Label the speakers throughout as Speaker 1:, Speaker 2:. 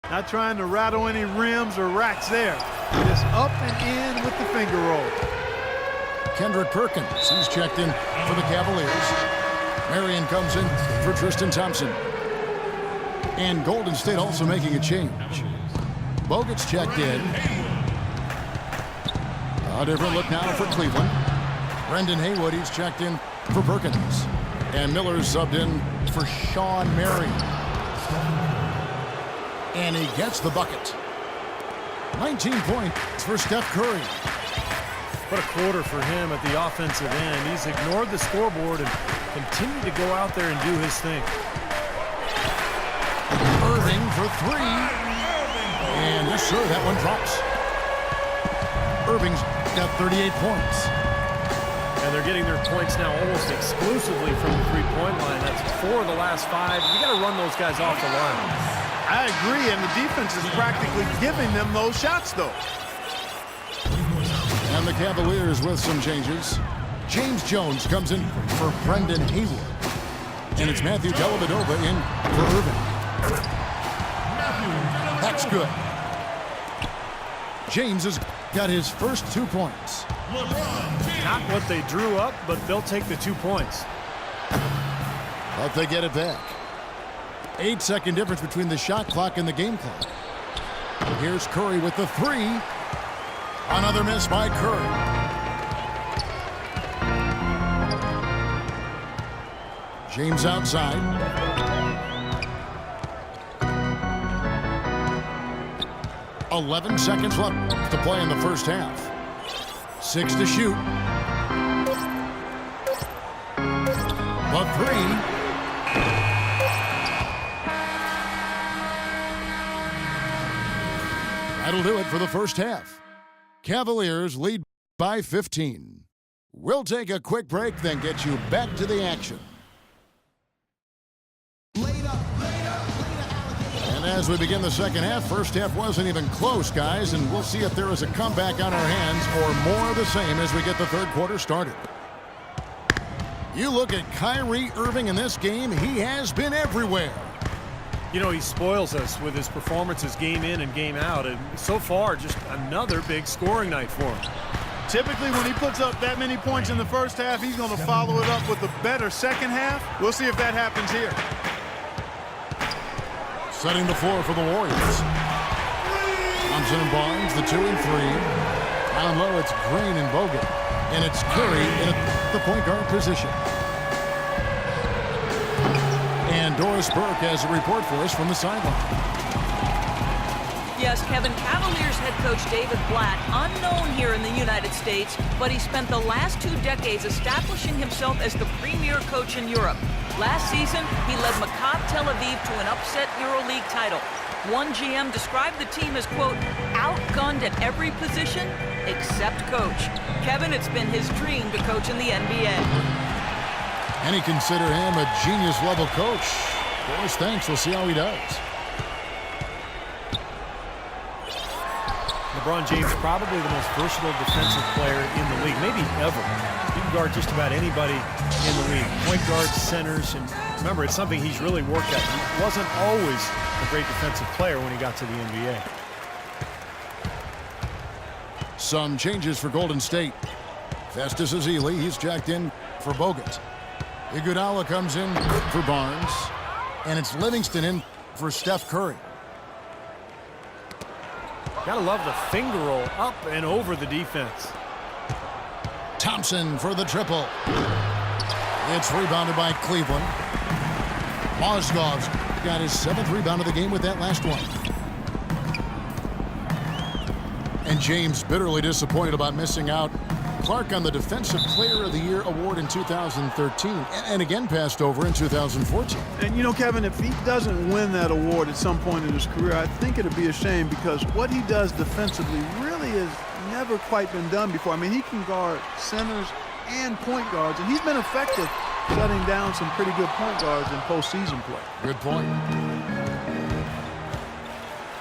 Speaker 1: Not trying to rattle any rims or racks there. Just up and in with the finger roll.
Speaker 2: Kendrick Perkins, he's checked in for the Cavaliers. Marion comes in for Tristan Thompson. And Golden State also making a change. Bogut's checked in. A different look now for Cleveland. Brendan Haywood, he's checked in for Perkins. And Miller's subbed in for Sean Marion. And he gets the bucket. 19 points for Steph Curry.
Speaker 3: What a quarter for him at the offensive end. He's ignored the scoreboard and continued to go out there and do his thing.
Speaker 2: Irving for three. And yes, sir, that one drops. Irving's got 38 points.
Speaker 3: And they're getting their points now almost exclusively from the three-point line. That's 4 of the last 5. You got to run those guys off the line.
Speaker 1: I agree, and the defense is practically giving them those shots, though.
Speaker 2: And the Cavaliers with some changes. James Jones comes in for Brendan Haywood. And it's Matthew Dellavedova in for Irving. That's good. James has got his first 2 points.
Speaker 3: Not what they drew up, but they'll take the 2 points.
Speaker 2: But they get it back. 8-second difference between the shot clock and the game clock. Here's Curry with the three. Another miss by Curry. James outside. "11 seconds left to play in the first half. 6 to shoot. The three. That'll do it for the first half. Cavaliers lead by 15. We'll take a quick break, then get you back to the action. And as we begin the second half, first half wasn't even close, guys, and we'll see if there is a comeback on our hands or more of the same as we get the third quarter started. You look at Kyrie Irving in this game, he has been everywhere.
Speaker 3: You know, he spoils us with his performances game in and game out, and so far, just another big scoring night for him.
Speaker 1: Typically, when he puts up that many points in the first half, he's going to follow it up with a better second half. We'll see if that happens here.
Speaker 2: Setting the floor for the Warriors. Thompson and Barnes, the 2 and 3. Down low, it's Green and Bogut. And it's Curry in the point guard position. And Doris Burke has a report for us from the sideline.
Speaker 4: Yes, Kevin, Cavaliers head coach David Blatt, unknown here in the United States, but he spent the last 2 decades establishing himself as the premier coach in Europe. Last season, he led Maccabi Tel Aviv to an upset EuroLeague title. One GM described the team as, quote, outgunned at every position except coach. Kevin, it's been his dream to coach in the NBA.
Speaker 2: Many consider him a genius-level coach. Boris, thanks. We'll see how he does.
Speaker 3: LeBron James, probably the most versatile defensive player in the league, maybe ever. He can guard just about anybody in the league. Point guards, centers, and remember, it's something he's really worked at. He wasn't always a great defensive player when he got to the NBA.
Speaker 2: Some changes for Golden State. Festus Ezeli, he's jacked in for Bogut. Iguodala comes in for Barnes. And it's Livingston in for Steph Curry.
Speaker 3: Gotta love the finger roll up and over the defense.
Speaker 2: Thompson for the triple. It's rebounded by Cleveland. Mozgov's got his 7th rebound of the game with that last one. And James bitterly disappointed about missing out. Clark on the Defensive Player of the Year award in 2013 and again passed over in 2014.
Speaker 1: And you know, Kevin, if he doesn't win that award at some point in his career, I think it'd be a shame because what he does defensively really has never quite been done before. I mean, he can guard centers and point guards, and he's been effective shutting down some pretty good point guards in postseason play.
Speaker 2: Good point.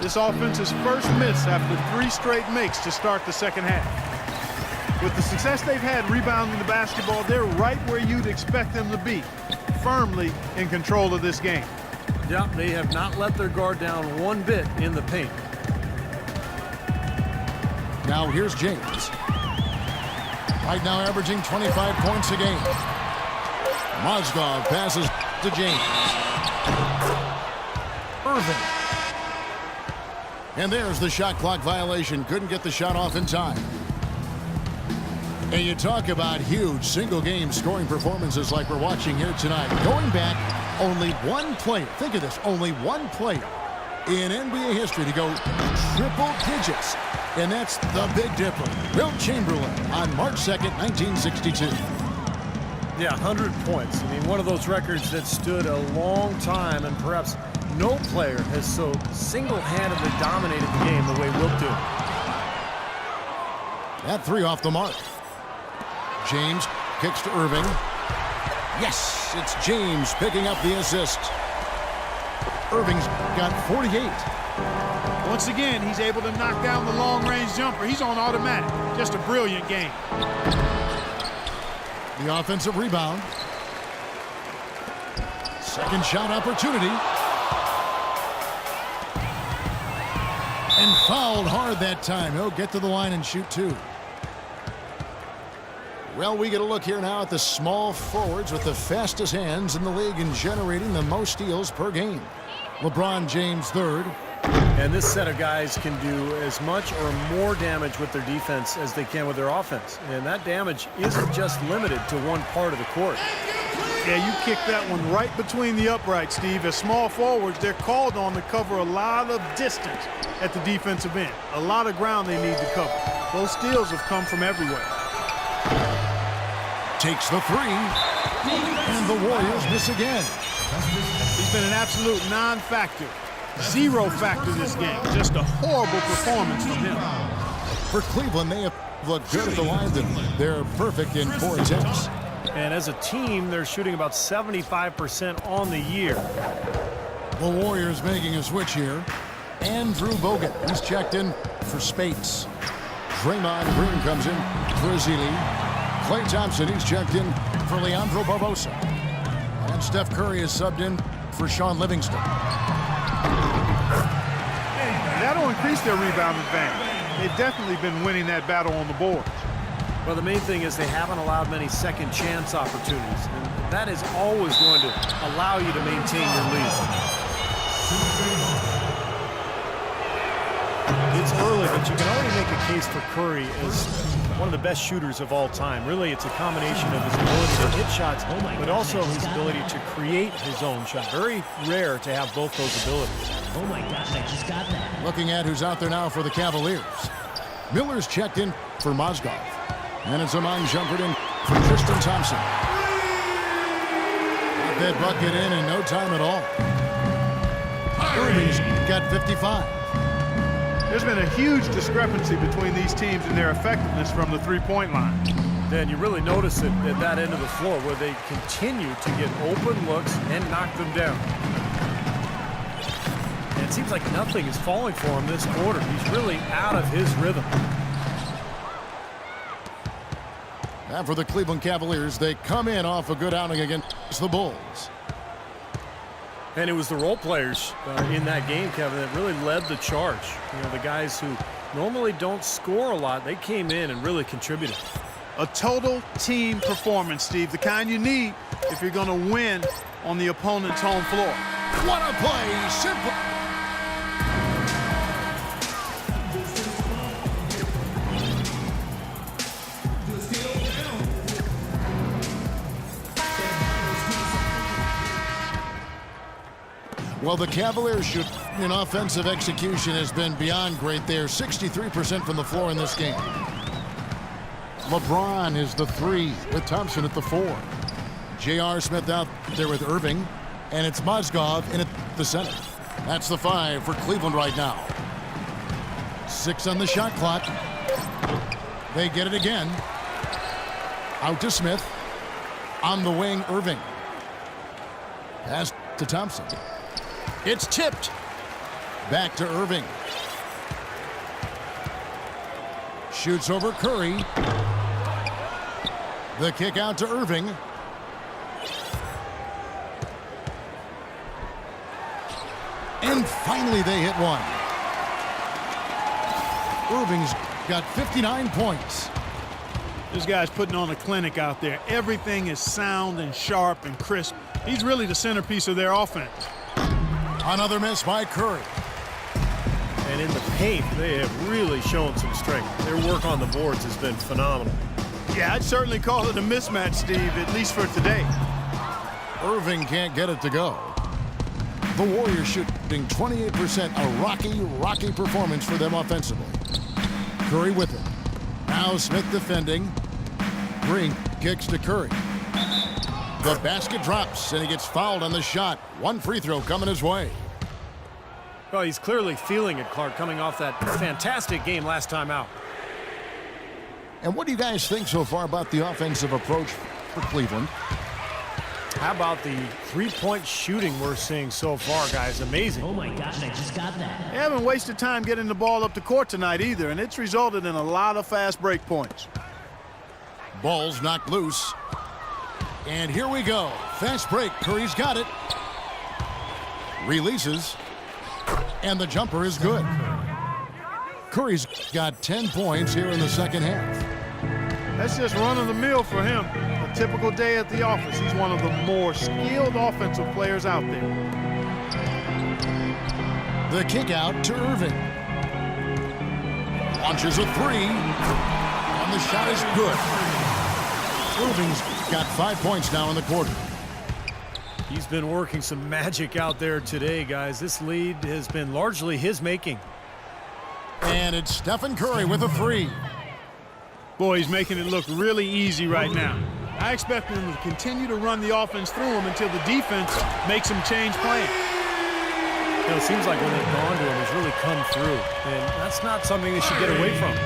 Speaker 1: This offense's first miss after 3 straight makes to start the second half. With the success they've had rebounding the basketball, they're right where you'd expect them to be, firmly in control of this game.
Speaker 3: Yeah, they have not let their guard down one bit in the paint.
Speaker 2: Now here's James. Right now averaging 25 points a game. Mozgov passes to James. Irving. And there's the shot clock violation. Couldn't get the shot off in time. And you talk about huge single-game scoring performances like we're watching here tonight. Going back, only one player, think of this, only one player in NBA history to go triple digits. And that's the Big Dipper, Wilt Chamberlain, on March 2nd, 1962.
Speaker 3: Yeah, 100 points. I mean, one of those records that stood a long time, and perhaps no player has so single-handedly dominated the game the way Wilt did.
Speaker 2: That three off the mark. James kicks to Irving. Yes, it's James picking up the assist. Irving's got 48.
Speaker 1: Once again, he's able to knock down the long-range jumper. He's on automatic. Just a brilliant game.
Speaker 2: The offensive rebound. Second shot opportunity. And fouled hard that time. He'll get to the line and shoot two. Well, we get a look here now at the small forwards with the fastest hands in the league and generating the most steals per game. LeBron James third.
Speaker 3: And this set of guys can do as much or more damage with their defense as they can with their offense. And that damage isn't just limited to one part of the court.
Speaker 1: Yeah, you kicked that one right between the uprights, Steve. As small forwards, they're called on to cover a lot of distance at the defensive end. A lot of ground they need to cover. Those steals have come from everywhere.
Speaker 2: Takes the three. And the Warriors miss again.
Speaker 1: He's been an absolute non-factor. Zero factor this game. Just a horrible performance from him.
Speaker 2: For Cleveland, they have looked good at the line. They're perfect in 4 attempts.
Speaker 3: And as a team, they're shooting about 75% on the year.
Speaker 2: The Warriors making a switch here. Andrew Bogut, he's checked in for Spates. Draymond Green comes in for Ezeli. Klay Thompson, he's checked in for Leandro Barbosa. And Steph Curry is subbed in for Sean Livingston.
Speaker 1: That'll increase their rebound advantage. They've definitely been winning that battle on the boards.
Speaker 3: Well, the main thing is they haven't allowed many second chance opportunities. And that is always going to allow you to maintain your lead. It's early, but you can already make a case for Curry as one of the best shooters of all time. Really, it's a combination of his ability to hit shots, but also his ability to create his own shot. Very rare to have both those abilities.
Speaker 5: Oh my gosh, I just got that.
Speaker 2: Looking at who's out there now for the Cavaliers. Miller's checked in for Mozgov. And it's Iman Shumpert in for Tristan Thompson. Got that bucket in no time at all. Irving's got 55.
Speaker 1: There's been a huge discrepancy between these teams in their effectiveness from the three-point line.
Speaker 3: Then you really notice it at that end of the floor where they continue to get open looks and knock them down. And it seems like nothing is falling for him this quarter. He's really out of his rhythm.
Speaker 2: And for the Cleveland Cavaliers, they come in off a good outing against the Bulls.
Speaker 3: And it was the role players in that game, Kevin, that really led the charge. You know, the guys who normally don't score a lot, they came in and really contributed.
Speaker 1: A total team performance, Steve, the kind you need if you're going to win on the opponent's home floor.
Speaker 2: What a play! Simple. Well, the Cavaliers shoot in offensive execution has been beyond great there. 63% from the floor in this game. LeBron is the 3 with Thompson at the 4. J.R. Smith out there with Irving. And it's Mozgov in at the center. That's the 5 for Cleveland right now. 6 on the shot clock. They get it again. Out to Smith. On the wing, Irving. Pass to Thompson. It's tipped. Back to Irving. Shoots over Curry. The kick out to Irving. finally they hit one. Irving's got 59 points.
Speaker 1: This guy's putting on a clinic out there. Everything is sound and sharp and crisp. He's really the centerpiece of their offense.
Speaker 2: Another miss by Curry.
Speaker 3: And in the paint, they have really shown some strength. Their work on the boards has been phenomenal.
Speaker 1: Yeah, I'd certainly call it a mismatch, Steve, at least for today.
Speaker 2: Irving can't get it to go. The Warriors shooting 28%, a rocky performance for them offensively. Curry with it. Now Smith defending. Green kicks to Curry. The basket drops, and he gets fouled on the shot. One free throw coming his way.
Speaker 3: Well, he's clearly feeling it, Clark, coming off that fantastic game last time out.
Speaker 2: And what do you guys think so far about the offensive approach for Cleveland?
Speaker 3: How about the three-point shooting we're seeing so far, guys? Amazing.
Speaker 5: Oh my gosh, I just got that.
Speaker 1: They haven't wasted time getting the ball up the court tonight either, and it's resulted in a lot of fast break points.
Speaker 2: Ball's knocked loose. And here we go. Fast break. Curry's got it. Releases. And the jumper is good. Curry's got 10 points here in the second half.
Speaker 1: That's just run-of-the-mill for him. A typical day at the office. He's one of the more skilled offensive players out there.
Speaker 2: The kick out to Irving. Launches a three. And the shot is good. Irving's got 5 points now in the quarter.
Speaker 3: He's been working some magic out there today, guys. This lead has been largely his making.
Speaker 2: And it's Stephen Curry with a three.
Speaker 1: Boy, he's making it look really easy right now. I expect him to continue to run the offense through him until the defense makes him change plans.
Speaker 3: You know, it seems like when they've gone to him, he's really come through. And that's not something they should get away from.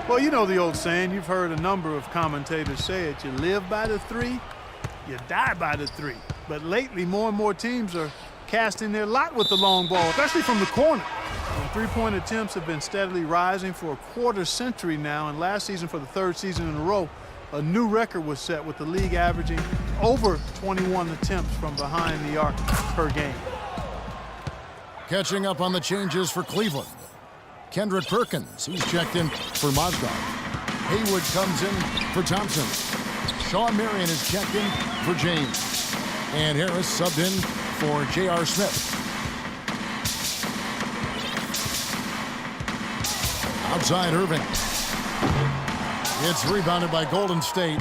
Speaker 1: Well, you know the old saying. You've heard a number of commentators say it. You live by the three, you die by the three. But lately, more and more teams are casting their lot with the long ball, especially from the corner. And three-point attempts have been steadily rising for a quarter century now, and last season, for the third season in a row, a new record was set with the league averaging over 21 attempts from behind the arc per game.
Speaker 2: Catching up on the changes for Cleveland. Kendrick Perkins, he's checked in for Mozgov. Haywood comes in for Thompson. Shawn Marion is checked in for James. And Harris subbed in for J.R. Smith. Outside Irving. It's rebounded by Golden State.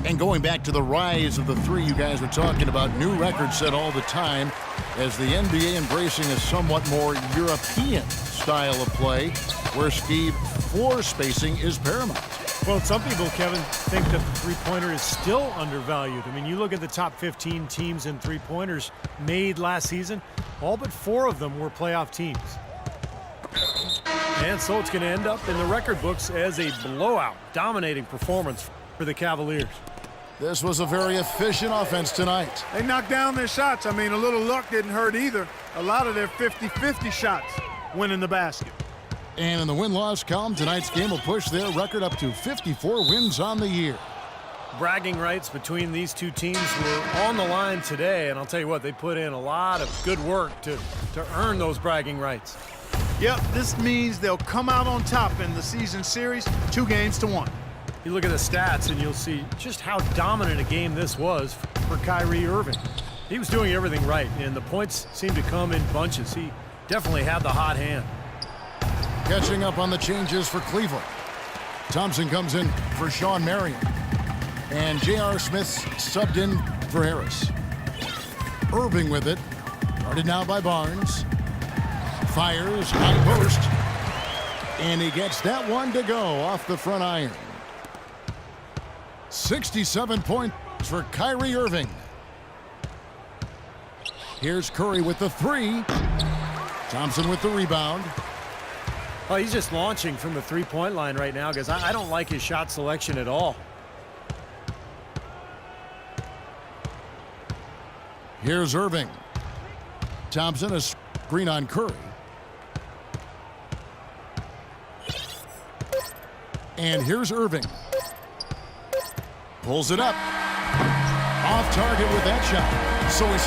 Speaker 2: And going back to the rise of the three you guys were talking about, new records set all the time as the NBA embracing a somewhat more European style of play where, Steve, floor spacing is paramount.
Speaker 3: Well, some people, Kevin, think that the three-pointer is still undervalued. I mean, you look at the top 15 teams in three-pointers made last season, all but 4 of them were playoff teams. And so it's going to end up in the record books as a blowout, dominating performance for the Cavaliers.
Speaker 2: This was a very efficient offense tonight.
Speaker 1: They knocked down their shots. I mean, a little luck didn't hurt either. A lot of their 50-50 shots went in the basket.
Speaker 2: And in the win-loss column, tonight's game will push their record up to 54 wins on the year.
Speaker 3: Bragging rights between these two teams were on the line today, and I'll tell you what, they put in a lot of good work to earn those bragging rights.
Speaker 1: Yep, this means they'll come out on top in the season series, 2-1.
Speaker 3: You look at the stats and you'll see just how dominant a game this was for Kyrie Irving. He was doing everything right, and the points seemed to come in bunches. He definitely had the hot hand.
Speaker 2: Catching up on the changes for Cleveland. Thompson comes in for Shawn Marion. And J.R. Smith subbed in for Harris. Irving with it. Guarded now by Barnes. Fires, high post. And he gets that one to go off the front iron. 67 points for Kyrie Irving. Here's Curry with the three. Thompson with the rebound.
Speaker 3: Oh, he's just launching from the three-point line right now, because I don't like his shot selection at all.
Speaker 2: Here's Irving. Thompson, a screen on Curry. And here's Irving. Pulls it up. off target with that shot.
Speaker 6: So is it